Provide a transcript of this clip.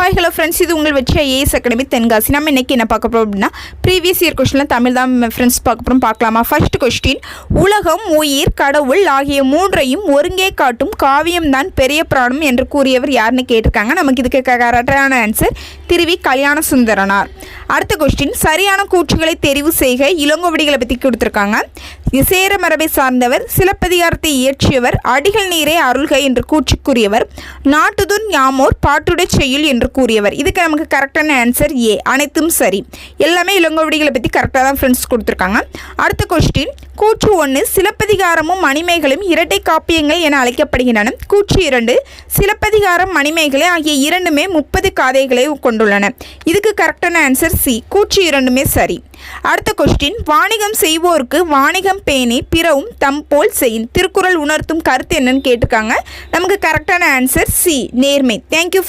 Hi hello friends, இது உங்கள் வெற்றி ஐஏஎஸ் அகாடமி தென்காசி. நம்ம இன்றைக்கி என்ன பார்க்க போகிறோம் அப்படின்னா, ப்ரீவியஸ் இயர் கொஸ்டினில் தமிழ் தான் ஃப்ரெண்ட்ஸ் பார்க்க போகிறோம். பார்க்கலாமா? ஃபர்ஸ்ட் கொஸ்டின், உலகம், உயிர், கடவுள் ஆகிய மூன்றையும் ஒருங்கே காட்டும் காவியம்தான் பெரிய புராணம் என்று கூறியவர் யாருன்னு கேட்டிருக்காங்க. நமக்கு இதுக்கு கரெக்டான ஆன்சர் திருவி கல்யாண சுந்தரனார். அடுத்த கொஸ்டின், சரியான கூற்றுகளை தெரிவு செய்க. இளங்கோவடிகளை பற்றி கொடுத்துருக்காங்க. சேர மரபை சார்ந்தவர், சிலப்பதிகாரத்தை இயற்றியவர், அடிகள் நீரே அருள்க என்று கூற்றுக்குரியவர், நாட்டுதுன் யாமோர் பாட்டுடை செய்யுள் என்று கூறியவர். இதுக்கு நமக்கு கரெக்டான ஆன்சர் ஏ, அனைத்தும் சரி. எல்லாமே இளங்கோவடிகளை பற்றி கரெக்டாக தான் ஃப்ரெண்ட்ஸ் கொடுத்துருக்காங்க. அடுத்த கொஸ்டின், கூற்று 1, சிலப்பதிகாரமும் மணிமேகலையும் இரட்டை காப்பியங்கள் என அழைக்கப்படுகின்றன. கூற்று 2, சிலப்பதிகாரம் மணிமேகலை ஆகிய இரண்டுமே 30 காதைகளை கொண்டுள்ளன. இதுக்கு கரெக்டான ஆன்சர் சி, கூற்று 2மே சரி. அடுத்த கொஸ்டின், வாணிகம் செய்வோருக்கு வாணிகம் பேணி பிறவும் தம் போல் செய்யும் திருக்குறள் உணர்த்தும் கருத்து என்னன்னு கேட்டிருக்காங்க. நமக்கு கரெக்டான ஆன்சர் சி, நேர்மை. தேங்க்யூ.